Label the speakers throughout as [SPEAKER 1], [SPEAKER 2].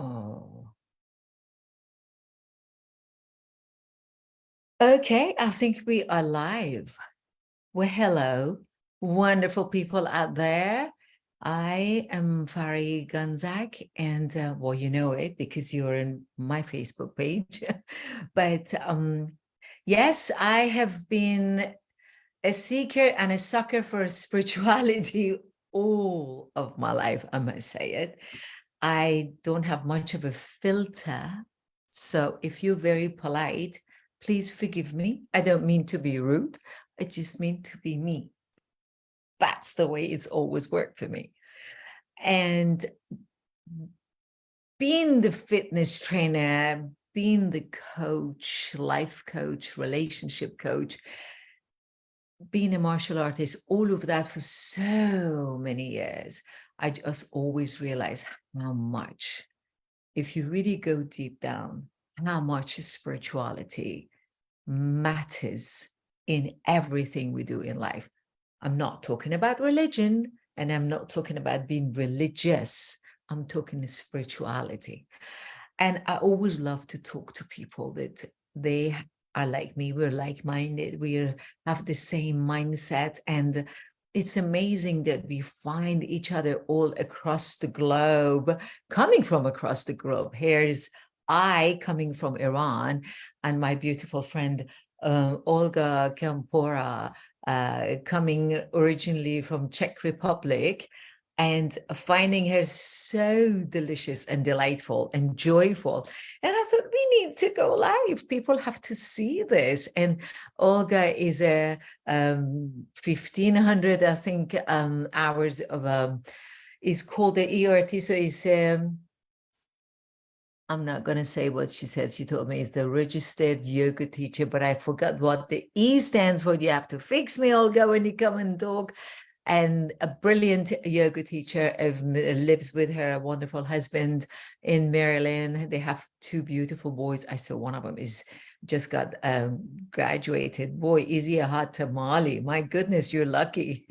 [SPEAKER 1] Oh. Okay, I think we are live. Well, hello, wonderful people out there. I am Fari Gonzak, and well, you know it because you're in my Facebook page. But yes, I have been a seeker and a sucker for spirituality all of my life, I must say it. I don't have much of a filter. So if you're very polite, please forgive me. I don't mean to be rude. I just mean to be me. That's the way it's always worked for me. And being the fitness trainer, being the coach, life coach, relationship coach, being a martial artist, all of that for so many years, I just always realized how much, if you really go deep down, how much spirituality matters in everything we do in life. I'm not talking about religion, and I'm not talking about being religious. I'm talking spirituality. And I always love to talk to people that they are like me. We're like-minded. We have the same mindset. And it's amazing that we find each other all across the globe, coming from across the globe. Here's I coming from Iran, and my beautiful friend Olga Campora coming originally from Czech Republic, and finding her so delicious and delightful and joyful. And I thought, we need to go live. People have to see this. And Olga is a 1,500, I think, hours of, is called the ERT. So it's, I'm not going to say what she said. She told me it's the registered yoga teacher, but I forgot what the E stands for. You have to fix me, Olga, when you come and talk. And a brilliant yoga teacher lives with her wonderful husband in Maryland. They have two beautiful boys. I saw one of them is just got graduated. Boy, is he a hot tamale. My goodness, you're lucky.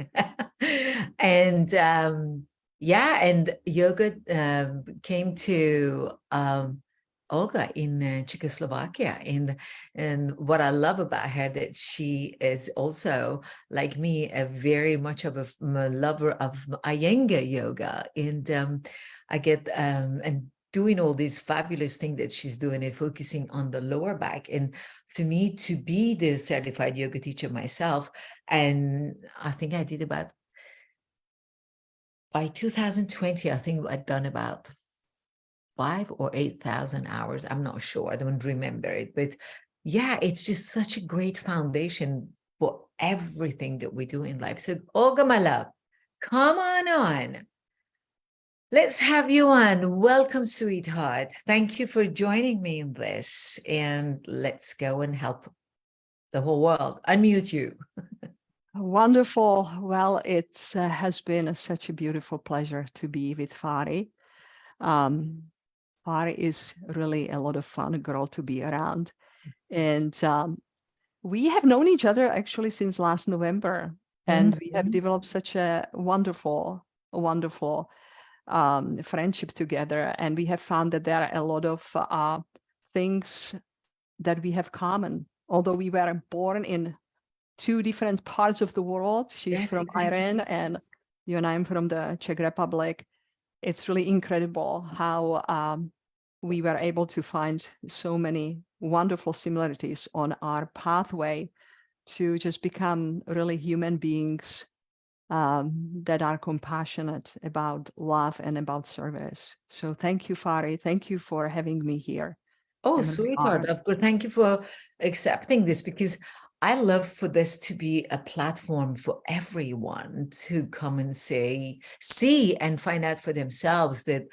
[SPEAKER 1] And yeah, and yoga came to Olga in Czechoslovakia. And what I love about her, that she is also, like me, a very much of a lover of Iyengar yoga. And I get, and doing all these fabulous things that she's doing and focusing on the lower back. And for me to be the certified yoga teacher myself, and I think I did about, by 2020, I think I'd done about 5,000 or 8,000 hours. I'm not sure. I don't remember it. But yeah, it's just such a great foundation for everything that we do in life. So Olga, my love, come on. Let's have you on. Welcome, sweetheart. Thank you for joining me in this. And let's go and help the whole world. Unmute you.
[SPEAKER 2] Wonderful. Well, it has been such a beautiful pleasure to be with Fari. Fari is really a lot of fun, a girl to be around. And we have known each other actually since last November. And we have developed such a wonderful friendship together. And we have found that there are a lot of things that we have common. Although we were born in two different parts of the world. She's from Iran and you and I am from the Czech Republic. It's really incredible how we were able to find so many wonderful similarities on our pathway to just become really human beings that are compassionate about love and about service. So thank you, Fari. Thank you for having me here.
[SPEAKER 1] Oh, sweetheart, of course. Thank you for accepting this, because I love for this to be a platform for everyone to come and see and find out for themselves that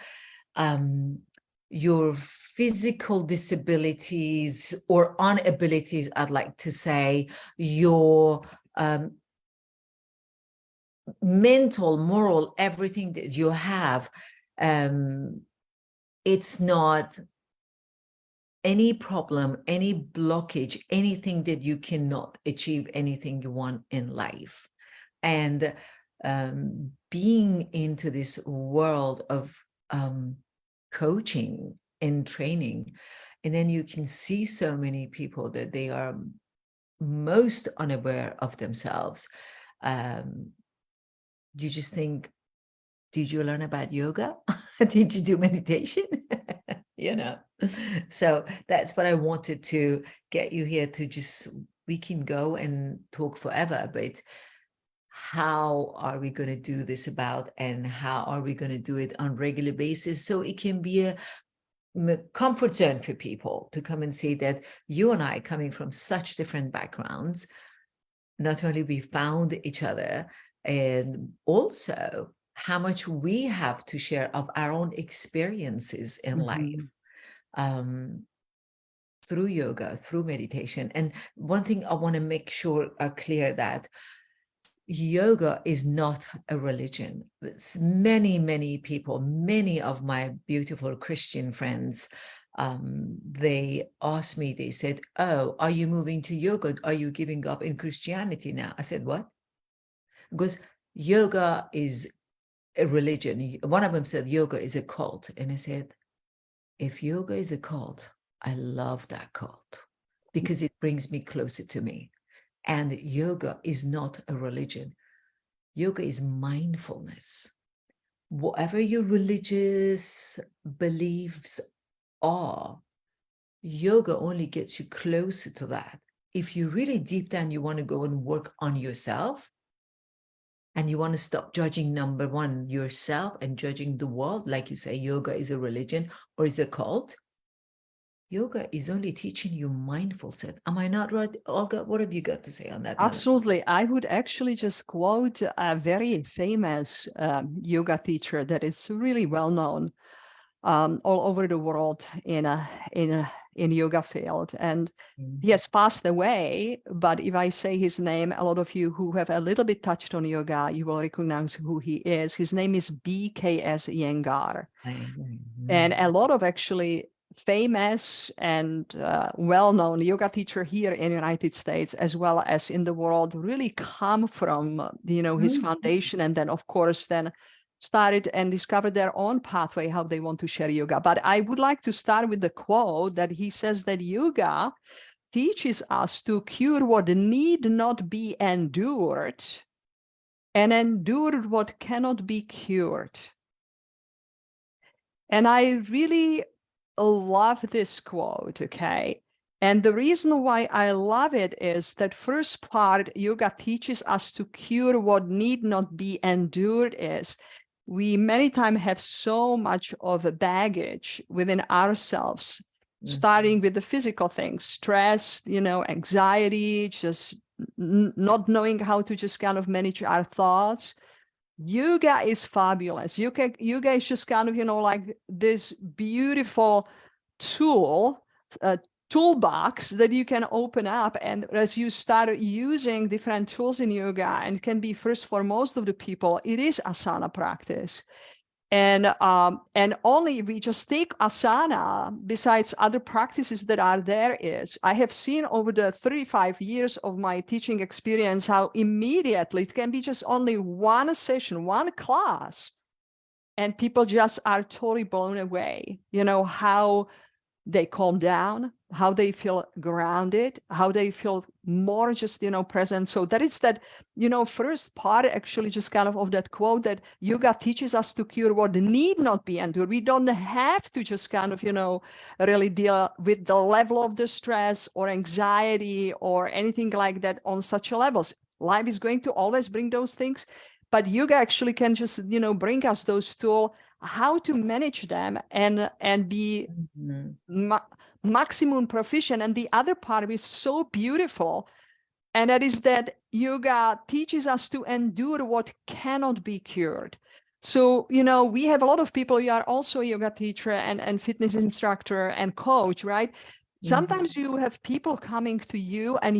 [SPEAKER 1] your physical disabilities or inabilities, I'd like to say, your mental, moral, everything that you have, it's not any problem, any blockage, anything that you cannot achieve anything you want in life. And being into this world of coaching and training, and then you can see so many people that they are most unaware of themselves. You just think, did you learn about yoga? Did you do meditation? So that's what I wanted to get you here to just, we can go and talk forever, but how are we going to do this about, and how are we going to do it on a regular basis so it can be a comfort zone for people to come and see that you and I, coming from such different backgrounds, not only we found each other, and also how much we have to share of our own experiences in life, through yoga, through meditation. And one thing I want to make sure are clear, that yoga is not a religion. It's many people, many of my beautiful Christian friends, they asked me, they said, oh, are you moving to yoga? Are you giving up in Christianity now? I said, what? Because yoga is a religion. One of them said yoga is a cult. And I said, if yoga is a cult, I love that cult because it brings me closer to me. And yoga is not a religion. Yoga is mindfulness. Whatever your religious beliefs are, yoga only gets you closer to that. If you really deep down, you want to go and work on yourself, and you want to stop judging, number one, yourself, and judging the world, like you say, yoga is a religion or is a cult. Yoga is only teaching you mindful set. Am I not right, Olga? What have you got to say on that?
[SPEAKER 2] Absolutely. I would actually just quote a very famous yoga teacher that is really well known all over the world in yoga field, and he has passed away. But if I say his name, a lot of you who have a little bit touched on yoga, you will recognize who he is. His name is BKS Iyengar, and a lot of actually famous and well-known yoga teacher here in the United States, as well as in the world, really come from his foundation, and then of course then started and discovered their own pathway, how they want to share yoga. But I would like to start with the quote that he says that yoga teaches us to cure what need not be endured and endure what cannot be cured. And I really love this quote, okay? And the reason why I love it is that first part, yoga teaches us to cure what need not be endured, is we many times have so much of a baggage within ourselves, starting with the physical things, stress, anxiety, just not knowing how to just kind of manage our thoughts. Yoga is fabulous. Yoga is just kind of, like this beautiful toolbox that you can open up. And as you start using different tools in yoga, and can be first for most of the people, it is asana practice. And only if we just take asana, besides other practices that are there, is I have seen over the 35 years of my teaching experience how immediately it can be just only one session, one class, and people just are totally blown away, how they calm down, how they feel grounded, how they feel more just, present. So that is that, first part actually just kind of that quote, that yoga teaches us to cure what need not be endured. We don't have to just kind of, really deal with the level of the stress or anxiety or anything like that on such levels. Life is going to always bring those things, but yoga actually can just, bring us those tools, how to manage them and be maximum proficient. And the other part is so beautiful, and that is that yoga teaches us to endure what cannot be cured. So, we have a lot of people, you are also a yoga teacher and fitness instructor and coach, right? Sometimes you have people coming to you and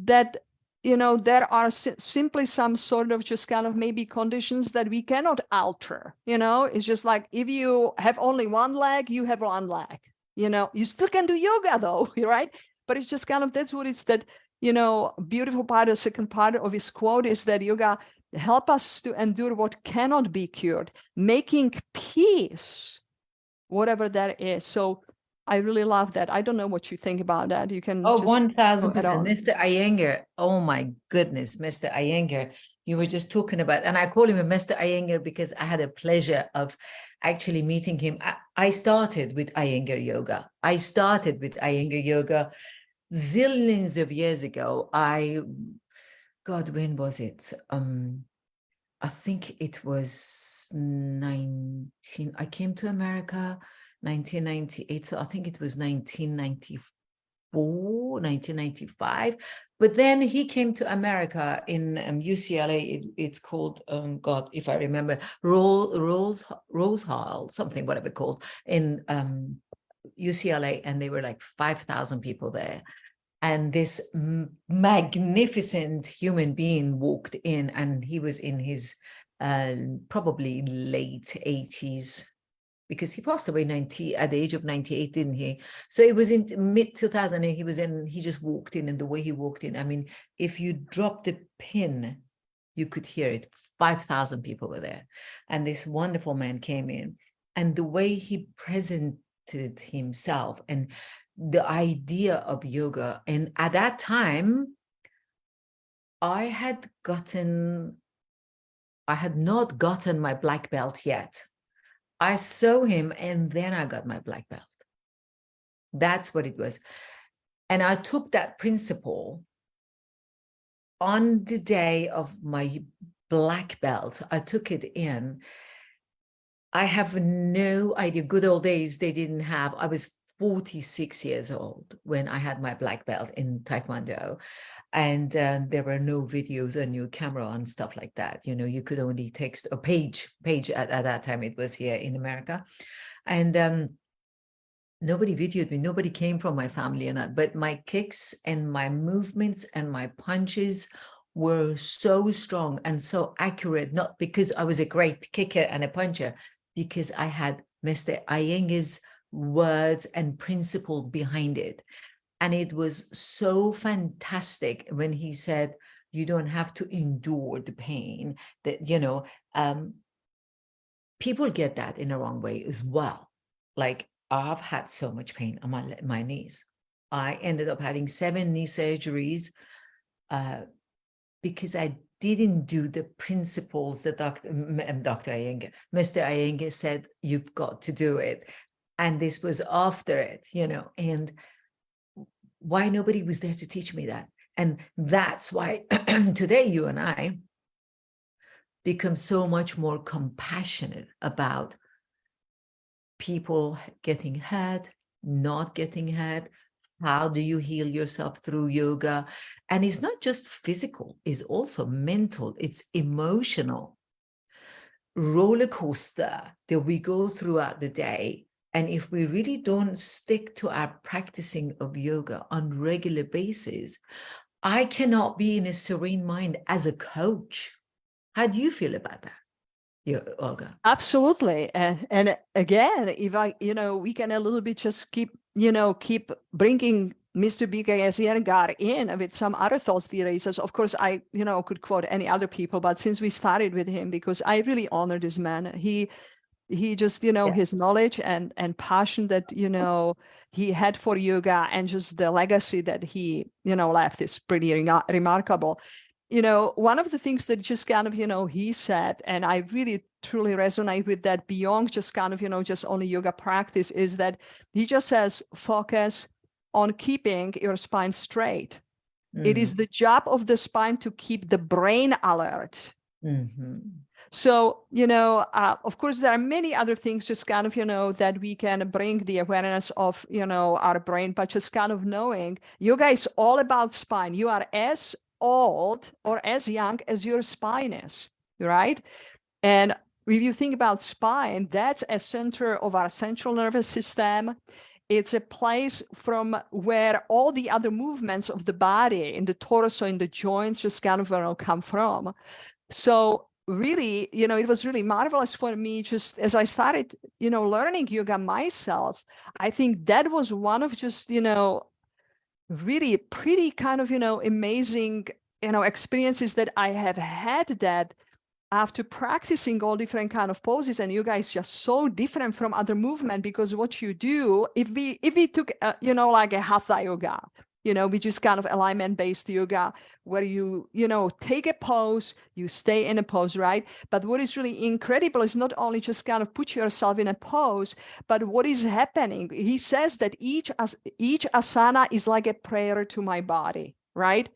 [SPEAKER 2] that there are simply some sort of just kind of maybe conditions that we cannot alter. It's just like, if you have only one leg, you have one leg. You still can do yoga though, right? But it's just kind of, that's what it's that, beautiful part, the second part of his quote is that yoga help us to endure what cannot be cured, making peace whatever that is. So I really love that. I don't know what you think about that. You can
[SPEAKER 1] Oh,
[SPEAKER 2] just
[SPEAKER 1] 1000%. Mr. Iyengar. Oh my goodness, Mr. Iyengar. You were just talking about, and I call him a Mr. Iyengar because I had a pleasure of actually meeting him. I started with Iyengar yoga. I started with Iyengar yoga zillions of years ago. God, when was it? I think it was I came to America 1998. So I think it was 1994, 1995. But then he came to America in UCLA. It's called, God, if I remember, Rose Hall, something, whatever called, in UCLA. And they were like 5,000 people there. And this magnificent human being walked in, and he was in his probably late 80s, because he passed away at the age of 98, didn't he? So it was in mid 2000, he just walked in, and the way he walked in, I mean, if you dropped a pin, you could hear it. 5,000 people were there. And this wonderful man came in, and the way he presented himself and the idea of yoga. And at that time, I had not gotten my black belt yet. I saw him, and then I got my black belt. That's what it was. And I took that principle on the day of my black belt. I took it in. I have no idea. Good old days, they didn't have. I was 46 years old when I had my black belt in Taekwondo. And there were no videos, a new camera and stuff like that. You know, you could only text a page at that time. It was here in America. And nobody videoed me. Nobody came from my family. But my kicks and my movements and my punches were so strong and so accurate, not because I was a great kicker and a puncher, because I had Mr. Iyengar's words and principle behind it. And it was so fantastic when he said, you don't have to endure the pain. That, you know, people get that in the wrong way as well. Like, I've had so much pain on my knees. I ended up having 7 knee surgeries because I didn't do the principles that Dr. Iyengar, Mr. Iyengar said, you've got to do it. And this was after it, you know, and why nobody was there to teach me that. And that's why today you and I become so much more compassionate about people getting hurt, not getting hurt. How do you heal yourself through yoga? And it's not just physical, it's also mental, it's emotional roller coaster that we go throughout the day. And if we really don't stick to our practicing of yoga on regular basis, I cannot be in a serene mind as a coach. How do you feel about that? Yeah, Olga.
[SPEAKER 2] Absolutely. And again, if we can a little bit just keep bringing Mr. Iyengar in with some other thought theories. Of course, I, could quote any other people, but since we started with him, because I really honor this man, he just,
[SPEAKER 1] Yes.
[SPEAKER 2] his knowledge and passion that, he had for yoga, and just the legacy that he, left is pretty remarkable. One of the things that just kind of, he said, and I really truly resonate with that beyond just kind of, just only yoga practice, is that he just says, focus on keeping your spine straight. It is the job of the spine to keep the brain alert. So, of course, there are many other things just kind of, that we can bring the awareness of, our brain, but just kind of knowing yoga is all about spine. You are as old or as young as your spine is, right? And if you think about spine, that's a center of our central nervous system. It's a place from where all the other movements of the body in the torso, in the joints, just kind of come from. So really, it was really marvelous for me, just as I started, learning yoga myself. I think that was one of just, really pretty kind of, amazing, experiences that I have had, that after practicing all different kind of poses, and yoga is just so different from other movement, because what you do, if we took like a hatha yoga, which is kind of alignment based yoga, where you take a pose, you stay in a pose, right? But what is really incredible is not only just kind of put yourself in a pose, but what is happening. He says that each asana is like a prayer to my body, right?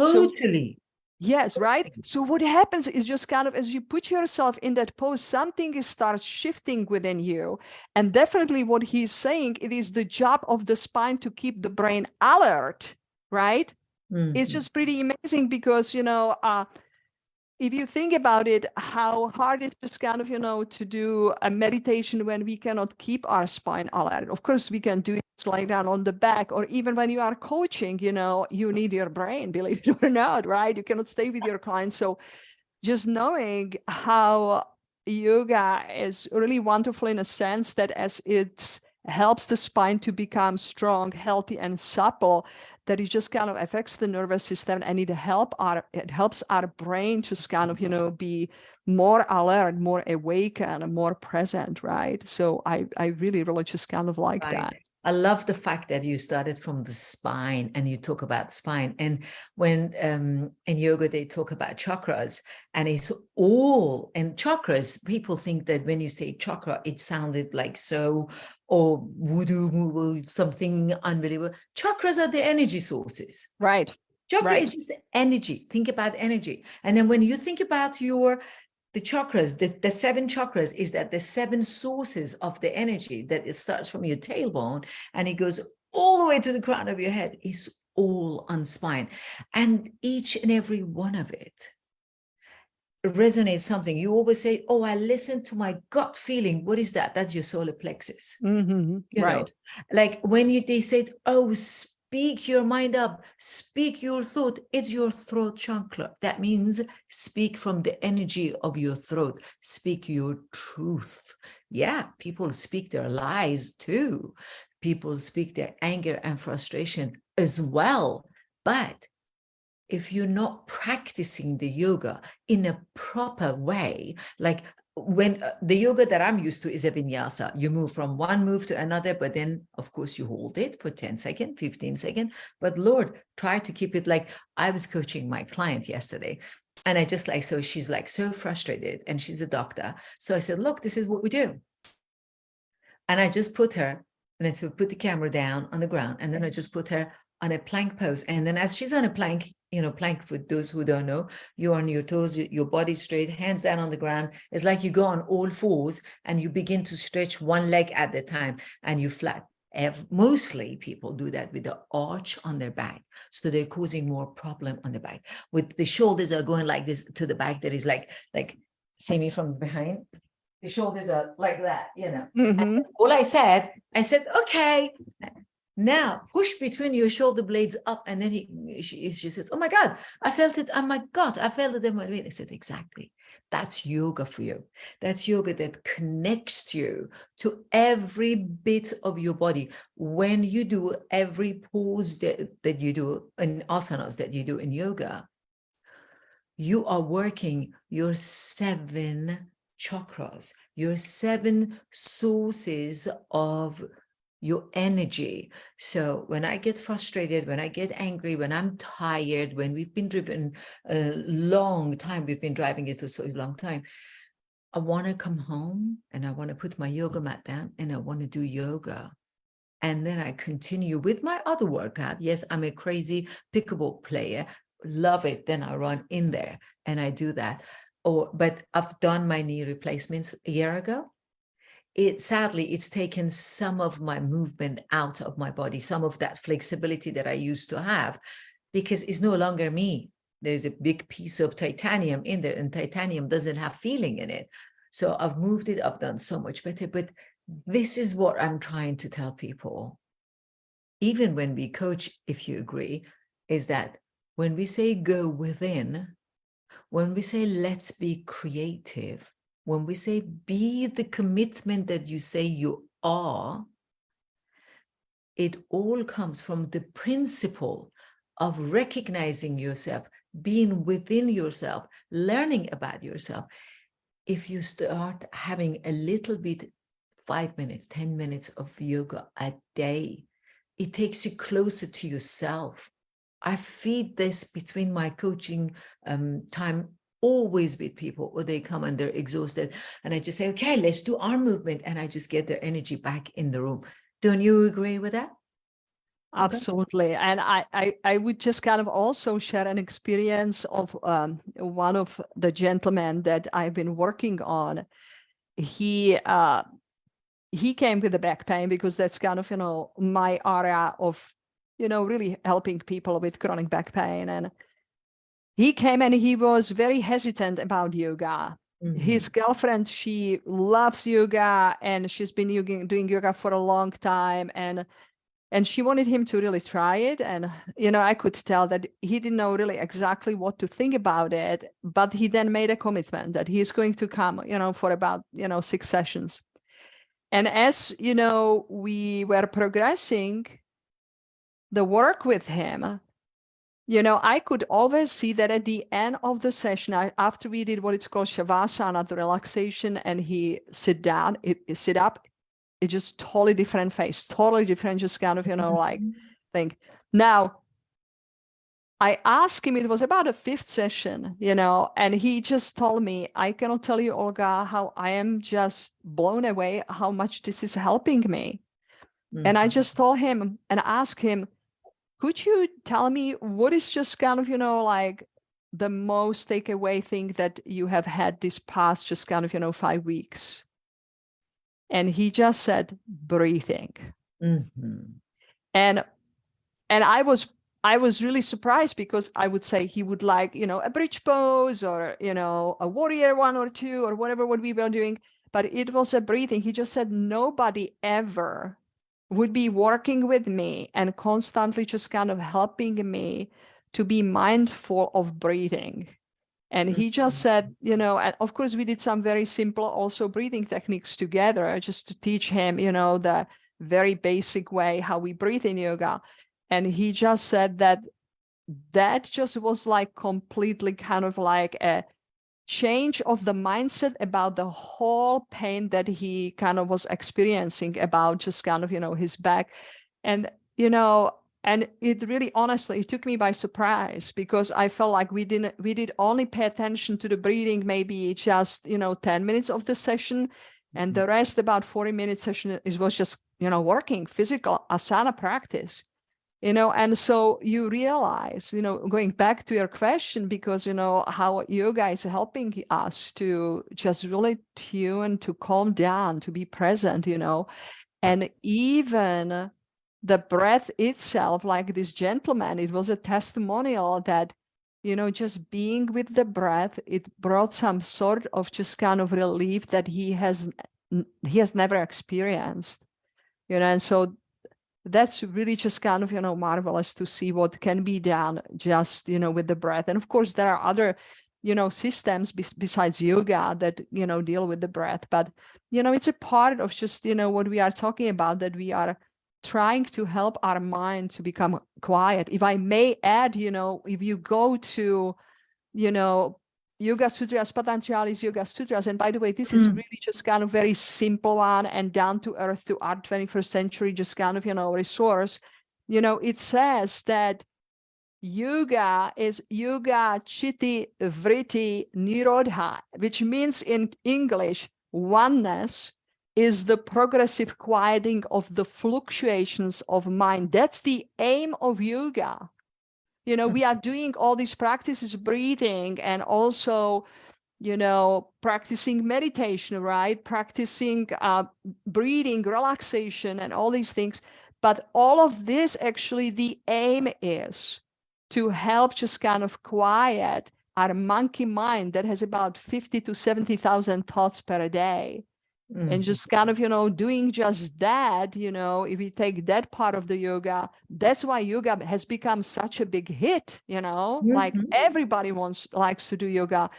[SPEAKER 1] Totally.
[SPEAKER 2] Yes, right? So what happens is just kind of as you put yourself in that pose, something starts shifting within you. And definitely what he's saying, it is the job of the spine to keep the brain alert, right? It's just pretty amazing because, if you think about it, how hard it's just kind of, to do a meditation when we cannot keep our spine alert. Of course, we can do it lying down on the back, or even when you are coaching, you need your brain, believe it or not, right? You cannot stay with your clients. So just knowing how yoga is really wonderful in a sense that as it helps the spine to become strong, healthy, and supple, that it just kind of affects the nervous system, and it helps our brain just kind of, be more alert, more awake, and more present, right? So I really just kind of like that.
[SPEAKER 1] I love the fact that you started from the spine and you talk about spine. And when in yoga, they talk about chakras, and it's all, and chakras, people think that when you say chakra, it sounded like so, or voodoo, something unbelievable. Chakras are the energy sources.
[SPEAKER 2] Right.
[SPEAKER 1] Chakra
[SPEAKER 2] Right.
[SPEAKER 1] is just energy. Think about energy. And then when you think about the chakras, the 7 chakras, is that the 7 sources of the energy, that it starts from your tailbone and it goes all the way to the crown of your head, is all on spine. And each and every one of it resonates something. You always say, oh, I listen to my gut feeling. What is that? That's your solar plexus.
[SPEAKER 2] Mm-hmm. Right.
[SPEAKER 1] Like when they said, oh, speak your mind up, speak your thought, it's your throat chakra. That means speak from the energy of your throat, speak your truth. Yeah, people speak their lies too. People speak their anger and frustration as well. But if you're not practicing the yoga in a proper way, like when the yoga that I'm used to is a vinyasa, you move from one move to another, but then of course you hold it for 10 seconds, 15 seconds. But Lord, try to keep it like, I was coaching my client yesterday, and I just like, so she's like so frustrated, and she's a doctor. So I said, look, this is what we do. And I just put her, and I said, put the camera down on the ground, and then I just put her on a plank pose. And then as she's on a plank, plank, for those who don't know, you're on your toes, your body straight, hands down on the ground. It's like you go on all fours and you begin to stretch one leg at a time, and you flat. Mostly people do that with the arch on their back. So they're causing more problem on the back. With the shoulders are going like this to the back, that is like, see me from behind. The shoulders are like that,
[SPEAKER 2] Mm-hmm.
[SPEAKER 1] All I said, okay, now push between your shoulder blades up. And then she says, oh my God, I felt it. Oh my God, I felt it in my vein. I said, exactly. That's yoga for you. That's yoga that connects you to every bit of your body. When you do every pose that you do in asanas, that you do in yoga, you are working your 7 chakras, your 7 sources of your energy. So when I get frustrated, when I get angry, when I'm tired, when we've been driven a long time, we've been driving it for so long time, I want to come home and I want to put my yoga mat down and I want to do yoga. And then I continue with my other workout. Yes, I'm a crazy pickleball player. Love it. Then I run in there and I do that. But I've done my knee replacements a year ago. Sadly, it's taken some of my movement out of my body, some of that flexibility that I used to have, because it's no longer me. There's a big piece of titanium in there, and titanium doesn't have feeling in it. So I've moved it. I've done so much better. But this is what I'm trying to tell people, even when we coach, if you agree, is that when we say go within, when we say let's be creative, when we say be the commitment that you say you are, it all comes from the principle of recognizing yourself, being within yourself, learning about yourself. If you start having a little bit, 5 minutes, 10 minutes of yoga a day, it takes you closer to yourself. I feed this between my coaching time always with people, or they come and they're exhausted, and I just say, okay, let's do arm movement, and I just get their energy back in the room. Don't you agree with that?
[SPEAKER 2] Absolutely. And I would just kind of also share an experience of one of the gentlemen that I've been working on. He came with the back pain, because that's kind of, my area of, really helping people with chronic back pain. And he came and he was very hesitant about yoga. His girlfriend, she loves yoga, and she's been doing yoga for a long time. And she wanted him to really try it. And, I could tell that he didn't know really exactly what to think about it. But he then made a commitment that he's going to come, for about, 6 sessions. And as, we were progressing the work with him, I could always see that at the end of the session, after we did what it's called Shavasana, the relaxation, and he sit up, it just totally different face, totally different, just kind of, like thing. Now, I asked him, it was about a 5th session, and he just told me, I cannot tell you, Olga, how I am just blown away how much this is helping me. And I just told him and asked him, could you tell me what is just kind of, like the most takeaway thing that you have had this past just kind of, 5 weeks? And he just said, breathing. And I was really surprised, because I would say he would like, a bridge pose, or, a warrior 1 or 2, or whatever what we were doing. But it was a breathing. He just said, nobody ever would be working with me and constantly just kind of helping me to be mindful of breathing. And he just said, and of course we did some very simple also breathing techniques together, just to teach him, the very basic way how we breathe in yoga. And he just said that just was like completely kind of like a change of the mindset about the whole pain that he kind of was experiencing about just kind of, his back. And, and it really, honestly, it took me by surprise, because I felt like we did only pay attention to the breathing, maybe just, 10 minutes of the session. And the rest, about 40-minute session, was just, working physical asana practice. And so you realize, going back to your question, because, how yoga is helping us to just really tune, to calm down, to be present, and even the breath itself, like this gentleman, it was a testimonial that, just being with the breath, it brought some sort of just kind of relief that he has never experienced, and so that's really just kind of, marvelous to see what can be done just, with the breath. And of course, there are other, systems besides yoga that, deal with the breath. But, it's a part of just, what we are talking about, that we are trying to help our mind to become quiet. If I may add, if you go to, Yoga Sutras, Patanjali's Yoga Sutras. And by the way, this is really just kind of very simple one and down to earth to our 21st century, just kind of, resource. It says that yoga is yoga chitti vritti nirodha, which means in English, oneness is the progressive quieting of the fluctuations of mind. That's the aim of yoga. We are doing all these practices, breathing, and also, practicing meditation, right? Practicing breathing, relaxation, and all these things. But all of this, actually, the aim is to help just kind of quiet our monkey mind that has about 50 to 70,000 thoughts per day. And just kind of, doing just that, if we take that part of the yoga, that's why yoga has become such a big hit, like everybody likes to do yoga,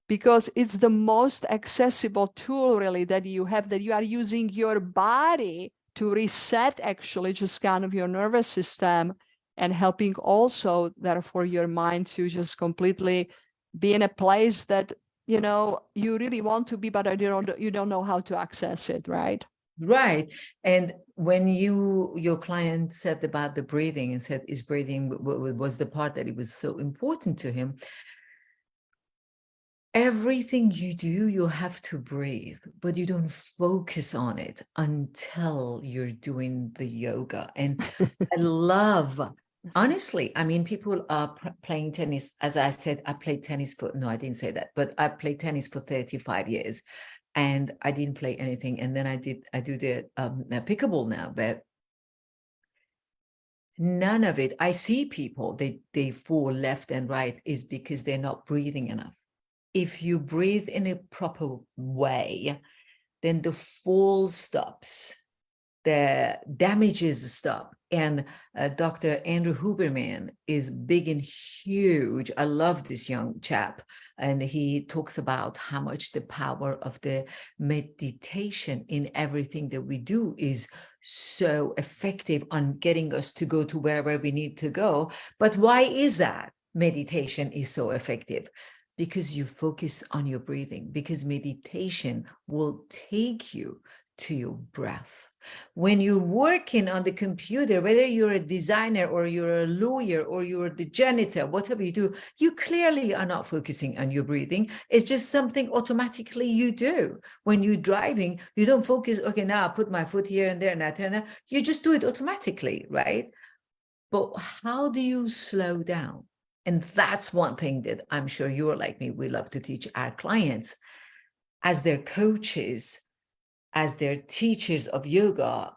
[SPEAKER 2] because it's the most accessible tool really that you have, that you are using your body to reset actually just kind of your nervous system and helping also, therefore, your mind to just completely be in a place that, you know, you really want to be, but you don't know how to access it, right?
[SPEAKER 1] Right. And when your client said about the breathing and said is breathing was the part that it was so important to him. Everything you do, you have to breathe, but you don't focus on it until you're doing the yoga. And I love, honestly, I mean, people are playing tennis. As I said, I played tennis for, no, I didn't say that, but I played tennis for 35 years and I didn't play anything. And then I do the pickleball now, but none of it. I see people, they fall left and right is because they're not breathing enough. If you breathe in a proper way, then the fall stops, the damages stop. And Dr. Andrew Huberman is big and huge. I love this young chap. And he talks about how much the power of the meditation in everything that we do is so effective on getting us to go to wherever we need to go. But why is that meditation is so effective? Because you focus on your breathing, because meditation will take you to your breath. When you're working on the computer, whether you're a designer or you're a lawyer or you're the janitor, whatever you do, you clearly are not focusing on your breathing. It's just something automatically you do. When you're driving, you don't focus, okay, now I put my foot here and there and I turn that. You just do it automatically, right? But how do you slow down? And that's one thing that I'm sure you're like me, we love to teach our clients as their coaches, as their teachers of yoga.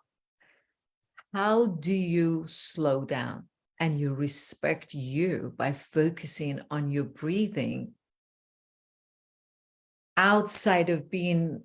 [SPEAKER 1] How do you slow down and you respect you by focusing on your breathing outside of being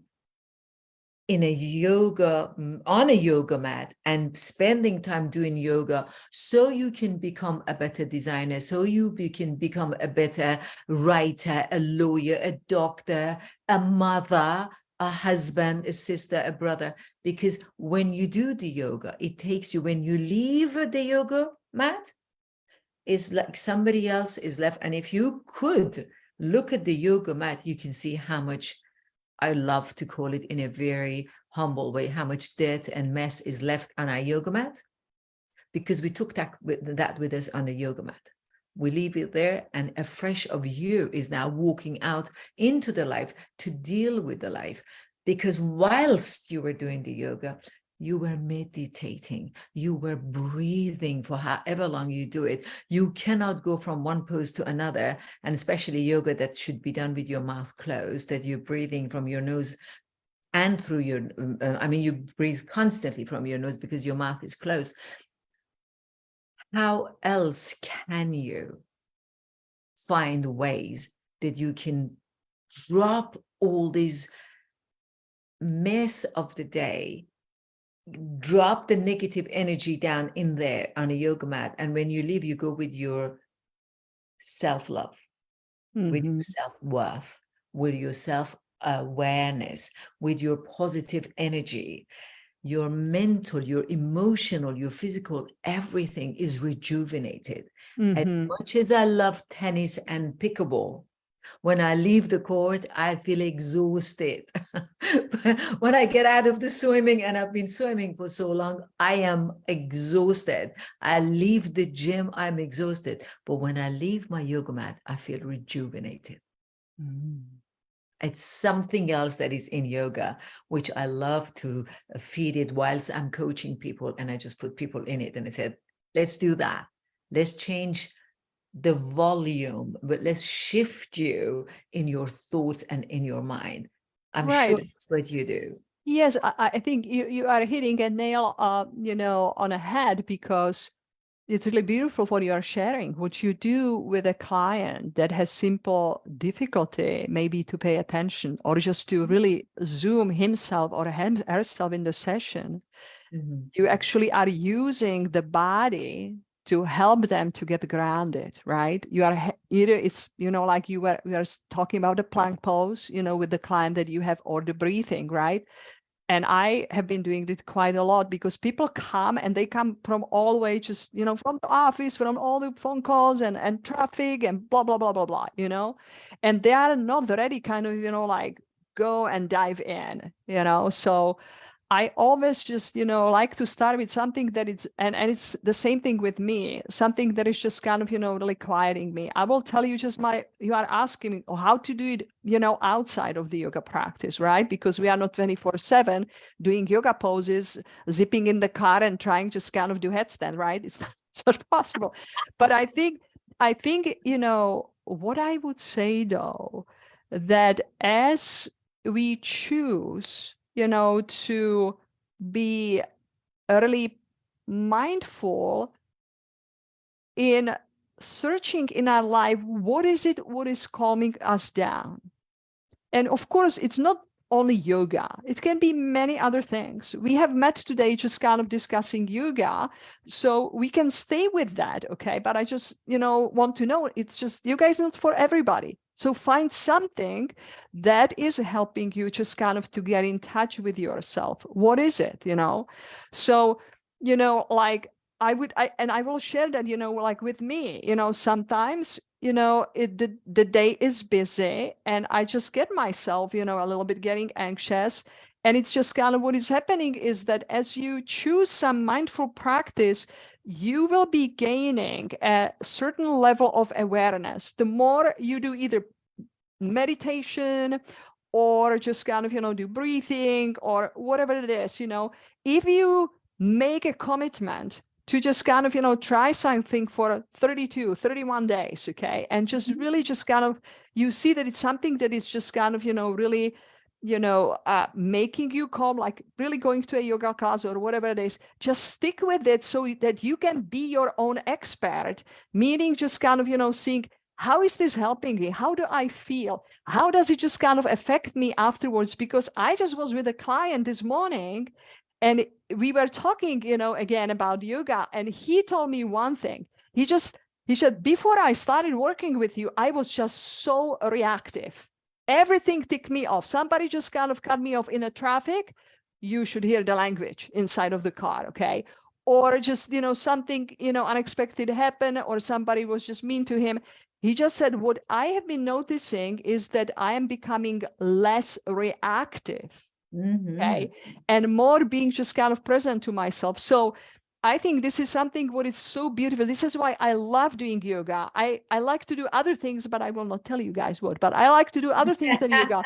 [SPEAKER 1] in a yoga, on a yoga mat and spending time doing yoga so you can become a better designer, so you can become a better writer, a lawyer, a doctor, a mother, a husband, a sister, a brother. Because when you do the yoga, it takes you, when you leave the yoga mat, it's like somebody else is left. And if you could look at the yoga mat, you can see how much, I love to call it in a very humble way, how much dirt and mess is left on our yoga mat, because we took that with us on the yoga mat. We leave it there, and a fresh of you is now walking out into the life to deal with the life. Because whilst you were doing the yoga, you were meditating, you were breathing for however long you do it. You cannot go from one pose to another, and especially yoga that should be done with your mouth closed, that you're breathing from your nose and through your, I mean, you breathe constantly from your nose because your mouth is closed. How else can you find ways that you can drop all this mess of the day, drop the negative energy down in there on a yoga mat, and when you leave, you go with your self-love, with your self-worth, with your self-awareness, with your positive energy. Your mental, your emotional, your physical, everything is rejuvenated. As much as I love tennis and pickleball, when I leave the court, I feel exhausted. When I get out of the swimming, and I've been swimming for so long, I am exhausted. I leave the gym, I'm exhausted. But when I leave my yoga mat, I feel rejuvenated. It's something else that is in yoga, which I love to feed it whilst I'm coaching people. And I just put people in it and I said, let's do that. Let's change the volume, but let's shift you in your thoughts and in your mind. I'm sure that's what you do.
[SPEAKER 2] Yes, I think you are hitting a nail, on a head, because it's really beautiful what you are sharing. What you do with a client that has simple difficulty, maybe to pay attention or just to really zoom himself or herself in the session, you actually are using the body to help them to get grounded, right? You are either it's, like we are talking about the plank pose, with the client that you have, or the breathing, right? And I have been doing it quite a lot because people come and they come from all the way, just, from the office, from all the phone calls and traffic and blah, blah, blah, blah, blah, and they are not ready kind of, like go and dive in, so I always just, like to start with something that it's, and it's the same thing with me, something that is just kind of, really quieting me. I will tell you just you are asking me how to do it, outside of the yoga practice, right? Because we are not 24/7 doing yoga poses, zipping in the car and trying just kind of do headstand, right? It's not possible. But I think, what I would say though, that as we choose, to be really mindful in searching in our life, what is calming us down? And of course, it's not only yoga. It can be many other things. We have met today just kind of discussing yoga, so we can stay with that, okay? But I just, want to know, it's just, yoga is not for everybody. So find something that is helping you just kind of to get in touch with yourself. What is it, So, like I will share that, like with me, sometimes, the day is busy and I just get myself, a little bit getting anxious. And it's just kind of what is happening is that as you choose some mindful practice, you will be gaining a certain level of awareness. The more you do either meditation or just kind of, do breathing or whatever it is, if you make a commitment to just kind of, try something for 32, 31 days, okay? And just really just kind of, you see that it's something that is just kind of, really, making you calm, like really going to a yoga class or whatever it is, just stick with it so that you can be your own expert, meaning just kind of, seeing, how is this helping me? How do I feel? How does it just kind of affect me afterwards? Because I just was with a client this morning and we were talking, again about yoga. And he told me one thing. He said, before I started working with you, I was just so reactive. Everything ticked me off. Somebody just kind of cut me off in a traffic. You should hear the language inside of the car, okay? Or just, something, unexpected happened, or somebody was just mean to him. He just said, what I have been noticing is that I am becoming less reactive, okay, and more being just kind of present to myself. So I think this is something what is so beautiful. This is why I love doing yoga. I like to do other things, but I will not tell you guys what, but I like to do other things than yoga.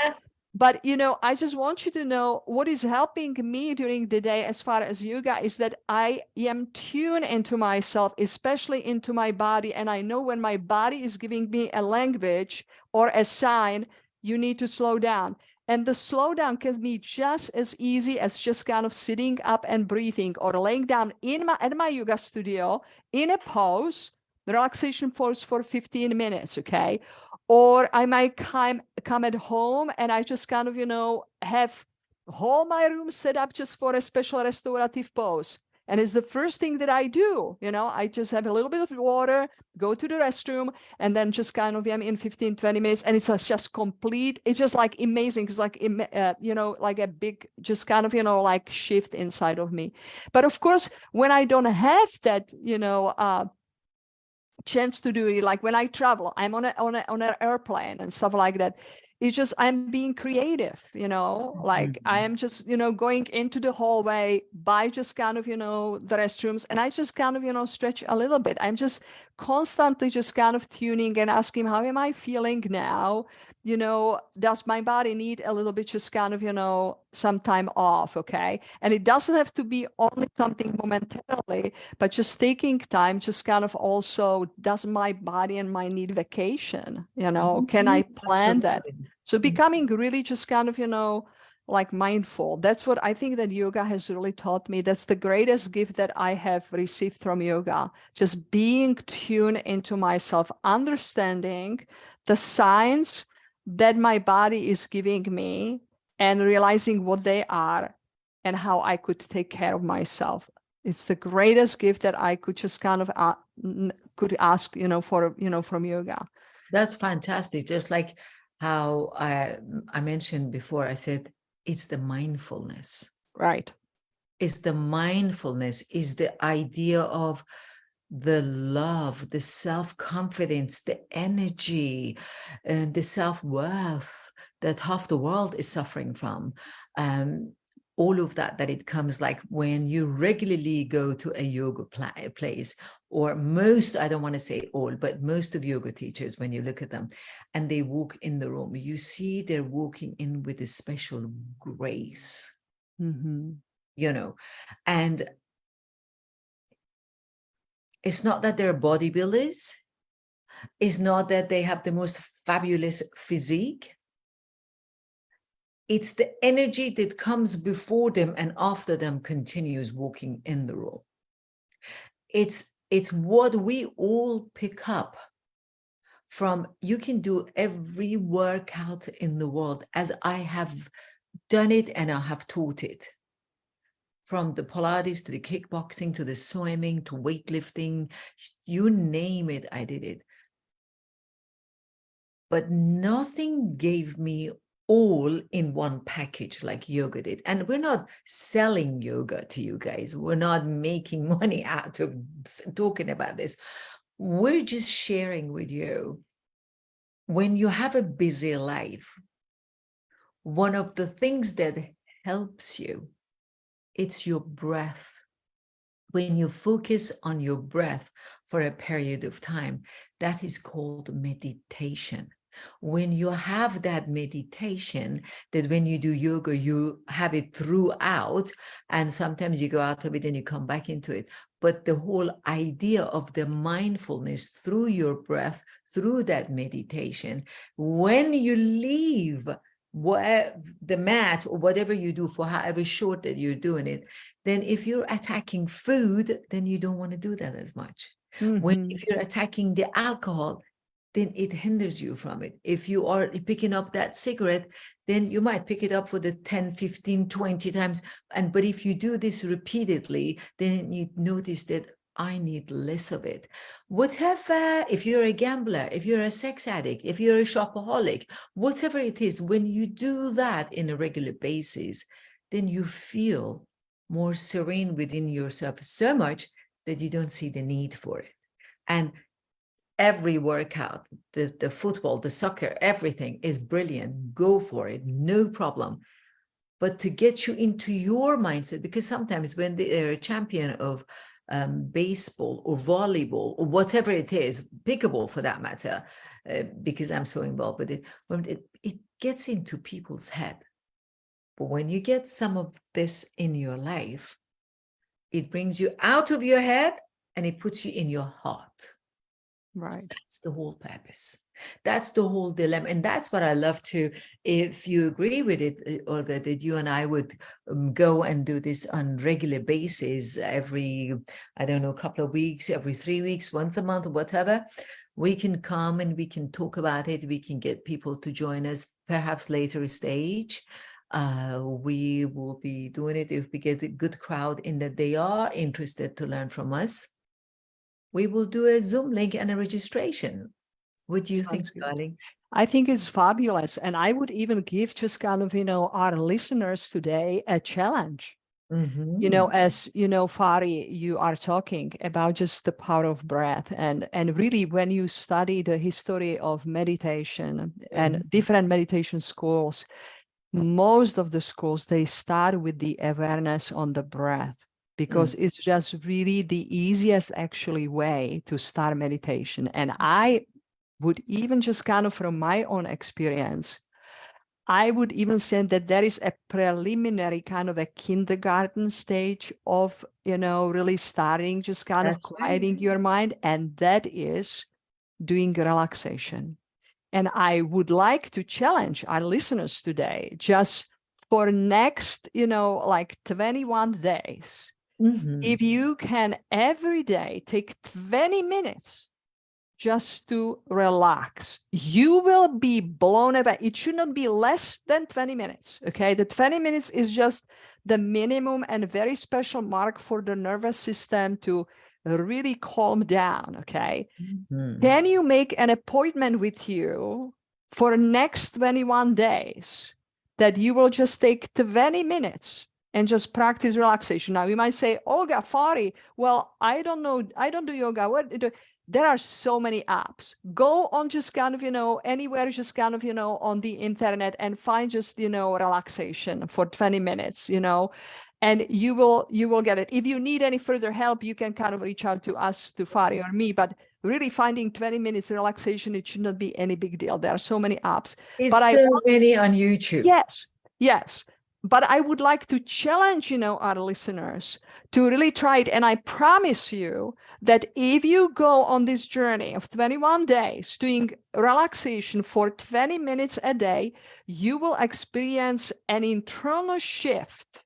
[SPEAKER 2] But, I just want you to know what is helping me during the day as far as yoga is that I am tuned into myself, especially into my body. And I know when my body is giving me a language or a sign, you need to slow down. And the slowdown can be just as easy as just kind of sitting up and breathing or laying down at my yoga studio in a pose, the relaxation pose for 15 minutes, okay? Or I might come at home and I just kind of, have whole my room set up just for a special restorative pose. And it's the first thing that I do, I just have a little bit of water, go to the restroom, and then just kind of am in 15, 20 minutes. And it's just complete. It's just like amazing. It's like, like a big, just kind of, like shift inside of me. But of course, when I don't have that, chance to do it, like when I travel, I'm on an airplane and stuff like that. It's just I'm being creative, like I am just, going into the hallway by just kind of, the restrooms, and I just kind of, stretch a little bit. I'm just constantly just kind of tuning and asking, how am I feeling now? Does my body need a little bit just kind of, some time off, okay? And it doesn't have to be only something momentarily, but just taking time, just kind of also, does my body and mind need vacation? Can I plan that? So becoming really just kind of, like mindful. That's what I think that yoga has really taught me. That's the greatest gift that I have received from yoga. Just being tuned into myself, understanding the signs that my body is giving me and realizing what they are and how I could take care of myself. It's the greatest gift that I could just kind of could ask, from yoga.
[SPEAKER 1] That's fantastic. Just like how I mentioned before, I said, It's the mindfulness.
[SPEAKER 2] Right.
[SPEAKER 1] It's the mindfulness, is the idea of the love, the self-confidence, the energy, and the self-worth that half the world is suffering from. All of that it comes like when you regularly go to a yoga place, or most, I don't want to say all, but most of yoga teachers, when you look at them and they walk in the room, you see they're walking in with a special grace, you know, and it's not that they're bodybuilders. It's not that they have the most fabulous physique. It's the energy that comes before them and after them continues walking in the room. It's what we all pick up from. You can do every workout in the world, as I have done it and I have taught it. From the Pilates to the kickboxing to the swimming to weightlifting, you name it, I did it. But nothing gave me all in one package like yoga did. And we're not selling yoga to you guys. We're not making money out of talking about this. We're just sharing with you. When you have a busy life, one of the things that helps you, it's your breath. When you focus on your breath for a period of time, that is called meditation. When you have that meditation, that when you do yoga, you have it throughout, and sometimes you go out of it and you come back into it. But the whole idea of the mindfulness through your breath, through that meditation, when you leave the mat or whatever you do for however short that you're doing it, then if you're attacking food, then you don't want to do that as much. If you're attacking the alcohol, then it hinders you from it. If you are picking up that cigarette, then you might pick it up for the 10, 15, 20 times. But if you do this repeatedly, then you notice that I need less of it. Whatever, if you're a gambler, if you're a sex addict, if you're a shopaholic, whatever it is, when you do that in a regular basis, then you feel more serene within yourself so much that you don't see the need for it. And every workout, the football, the soccer, everything is brilliant. Go for it, no problem. But to get you into your mindset, because sometimes when they're a champion of baseball or volleyball or whatever it is, pickleball for that matter, because I'm so involved with it, when it gets into people's head. But when you get some of this in your life, it brings you out of your head and it puts you in your heart.
[SPEAKER 2] Right.
[SPEAKER 1] That's the whole purpose. That's the whole dilemma. And that's what I love to, if you agree with it, Olga, that you and I would go and do this on regular basis every, I don't know, couple of weeks, every 3 weeks, once a month, or whatever. We can come and we can talk about it. We can get people to join us, perhaps later stage. We will be doing it if we get a good crowd in that they are interested to learn from us. We will do a Zoom link and a registration. What do you think, darling?
[SPEAKER 2] I think it's fabulous. And I would even give just kind of, our listeners today a challenge. As Fari, you are talking about just the power of breath. And really, when you study the history of meditation and different meditation schools, most of the schools, they start with the awareness on the breath, because it's just really the easiest actually way to start meditation. And I would even just kind of from my own experience, I would even say that there is a preliminary kind of a kindergarten stage of, really starting, just kind of quieting your mind. And that is doing relaxation. And I would like to challenge our listeners today, just for next, like 21 days, if you can every day take 20 minutes just to relax, you will be blown away. It should not be less than 20 minutes, okay? The 20 minutes is just the minimum and very special mark for the nervous system to really calm down, okay? Can you make an appointment with you for next 21 days that you will just take 20 minutes and just practice relaxation. Now you might say, Olga, Fari, well, I don't know, I don't do yoga. There are so many apps. Go on just kind of, anywhere, just kind of, on the internet and find just, relaxation for 20 minutes, and you will get it. If you need any further help, you can kind of reach out to us, to Fari or me, but really finding 20 minutes relaxation, it should not be any big deal. There are so many apps.
[SPEAKER 1] It's so many on YouTube.
[SPEAKER 2] Yes. But I would like to challenge, our listeners to really try it. And I promise you that if you go on this journey of 21 days doing relaxation for 20 minutes a day, you will experience an internal shift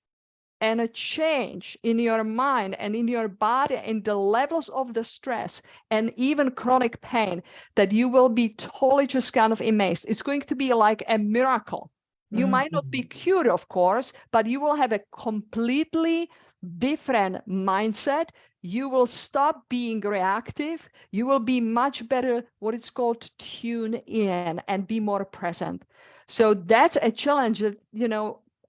[SPEAKER 2] and a change in your mind and in your body and the levels of the stress and even chronic pain that you will be totally just kind of amazed. It's going to be like a miracle. You might not be cured, of course, but you will have a completely different mindset. You will stop being reactive. You will be much better, what it's called, tune in and be more present. So that's a challenge that,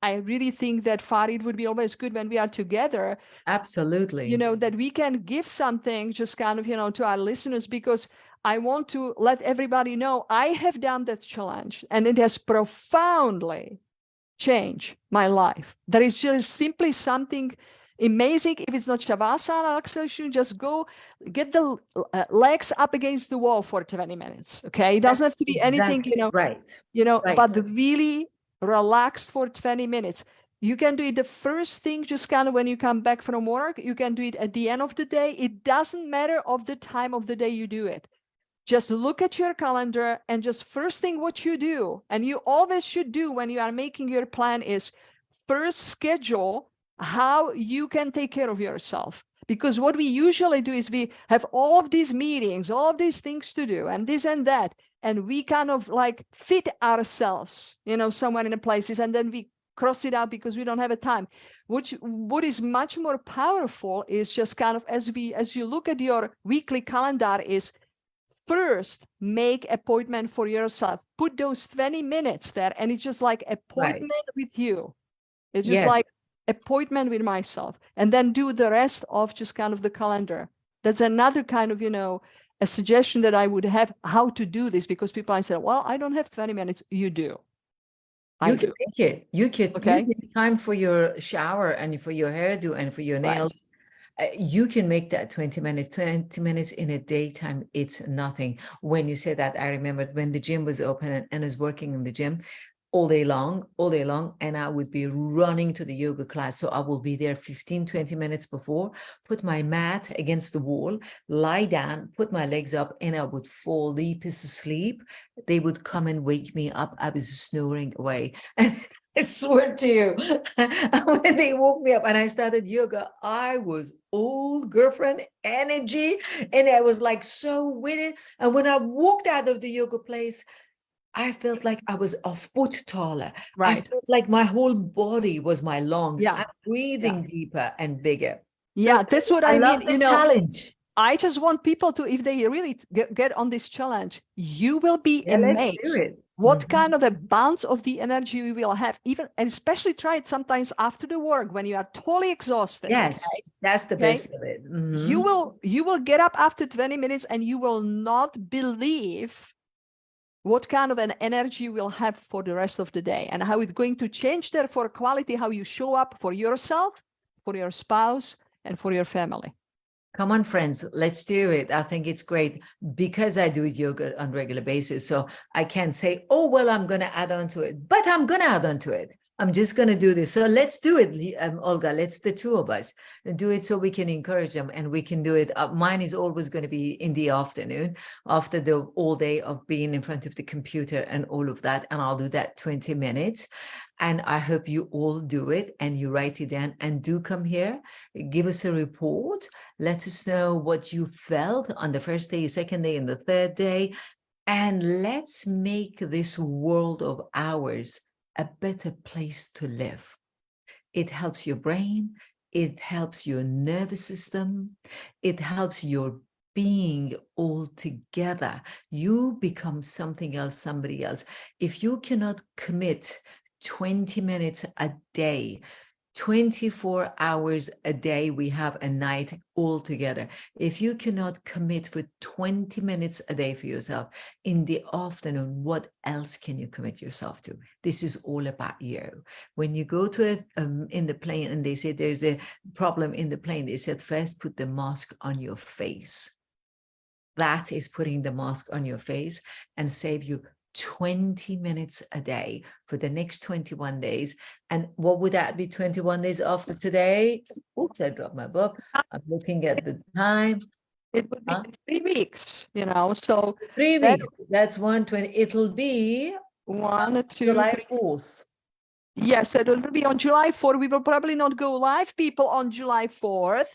[SPEAKER 2] I really think that Farid would be always good when we are together.
[SPEAKER 1] Absolutely.
[SPEAKER 2] That we can give something just kind of, to our listeners, because I want to let everybody know I have done that challenge and it has profoundly changed my life. There is just simply something amazing. If it's not Shavasana relaxation, just go get the legs up against the wall for 20 minutes. Okay. It doesn't have to be anything,
[SPEAKER 1] right.
[SPEAKER 2] But really relaxed for 20 minutes. You can do it the first thing, just kind of when you come back from work. You can do it at the end of the day. It doesn't matter of the time of the day you do it. Just look at your calendar and just first thing what you do, and you always should do when you are making your plan, is first schedule how you can take care of yourself. Because what we usually do is we have all of these meetings, all of these things to do and this and that. And we kind of like fit ourselves, somewhere in the places, and then we cross it out because we don't have a time. What is much more powerful is just kind of as you look at your weekly calendar, is first make appointment for yourself. Put those 20 minutes there, and it's just like appointment with you. It's just like appointment with myself, and then do the rest of just kind of the calendar. That's another kind of, a suggestion that I would have how to do this, because people say, well, I don't have 20 minutes. You do.
[SPEAKER 1] You can make it. You make time for your shower and for your hairdo and for your nails. You can make that 20 minutes in a daytime. It's nothing. When you say that, I remembered when the gym was open and I was working in the gym all day long, and I would be running to the yoga class. So I will be there 15-20 minutes before, put my mat against the wall, lie down, put my legs up, and I would fall deep asleep. They would come and wake me up. I was snoring away. And I swear to you, when they woke me up and I started yoga, I was old girlfriend energy, and I was like so with it. And when I walked out of the yoga place, I felt like I was a foot taller. I felt like my whole body was my lungs. I'm breathing deeper and bigger.
[SPEAKER 2] Yeah, that's what I mean.
[SPEAKER 1] Love the challenge.
[SPEAKER 2] I just want people to, if they really get on this challenge, you will be amazed.
[SPEAKER 1] Let's do it.
[SPEAKER 2] What kind of a bounce of the energy you will have, even, and especially try it sometimes after the work when you are totally exhausted.
[SPEAKER 1] Yes, that's the best of it.
[SPEAKER 2] You will get up after 20 minutes and you will not believe what kind of an energy you will have for the rest of the day, and how it's going to change there for quality, how you show up for yourself, for your spouse, and for your family.
[SPEAKER 1] Come on, friends, let's do it. I think it's great because I do yoga on a regular basis. So I can't say, oh, well, I'm going to add on to it, but I'm going to add on to it. I'm just going to do this. So let's do it, Olga. Let's, the two of us, do it so we can encourage them, and we can do it. Mine is always going to be in the afternoon after the all day of being in front of the computer and all of that. And I'll do that 20 minutes. And I hope you all do it and you write it down, and do come here. Give us a report. Let us know what you felt on the first day, second day, and the third day. And let's make this world of ours a better place to live. It helps your brain. It helps your nervous system. It helps your being all together. You become something else, somebody else. If you cannot commit 20 minutes a day. 24 hours a day, we have a night all together. If you cannot commit for 20 minutes a day for yourself in the afternoon, what else can you commit yourself to? This is all about you. When you go to in the plane and they say there's a problem in the plane, they said first put the mask on your face. That is putting the mask on your face and save you 20 minutes a day for the next 21 days. And what would that be 21 days after today? Oops, I dropped my book. I'm looking at the time.
[SPEAKER 2] It would be 3 weeks, you know, so
[SPEAKER 1] 3 weeks. That's 120. It'll be
[SPEAKER 2] 1, 2,
[SPEAKER 1] July
[SPEAKER 2] 3.
[SPEAKER 1] 4th.
[SPEAKER 2] Yes, it will be on July 4th. We will probably not go live, people, on July 4th.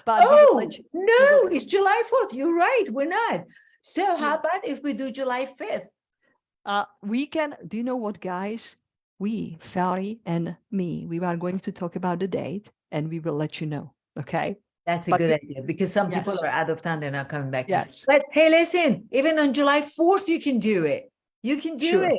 [SPEAKER 2] But
[SPEAKER 1] oh, no, it's July 4th. You're right. We're not. So how about if we do July 5th?
[SPEAKER 2] We can, do you know what, guys? We, Valerie and me, we are going to talk about the date and we will let you know. Okay.
[SPEAKER 1] That's a good idea because some people are out of town. They're not coming back.
[SPEAKER 2] Yes.
[SPEAKER 1] But hey, listen, even on July 4th, you can do it. You can do it.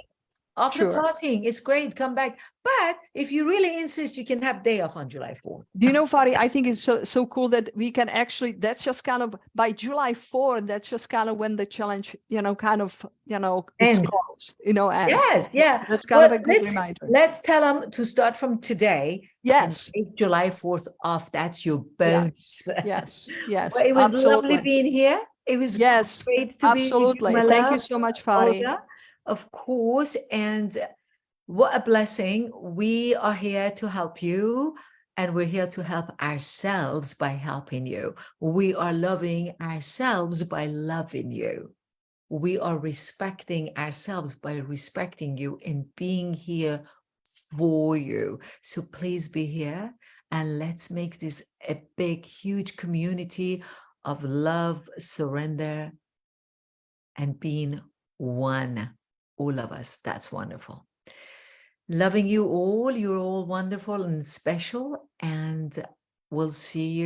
[SPEAKER 1] After partying, it's great. Come back. But if you really insist, you can have day off on July 4th.
[SPEAKER 2] Do you know, Fari, I think it's so cool that we can actually, that's just kind of by July 4th, that's just kind of when the challenge, you know, kind of, you know, it's closed, you know, ends.
[SPEAKER 1] Yes, yeah.
[SPEAKER 2] That's kind of a good reminder.
[SPEAKER 1] Let's tell them to start from today.
[SPEAKER 2] Yes.
[SPEAKER 1] July 4th off. That's your bonus.
[SPEAKER 2] Yes, yes.
[SPEAKER 1] Well, it was lovely being here. It was great to be with you,
[SPEAKER 2] Thank you so much, Fari.
[SPEAKER 1] Olga, of course. And what a blessing. We are here to help you. And we're here to help ourselves by helping you. We are loving ourselves by loving you. We are respecting ourselves by respecting you and being here for you. So please be here and let's make this a big, huge community of love, surrender, and being one. All of us. That's wonderful. Loving you all. You're all wonderful and special. And we'll see you.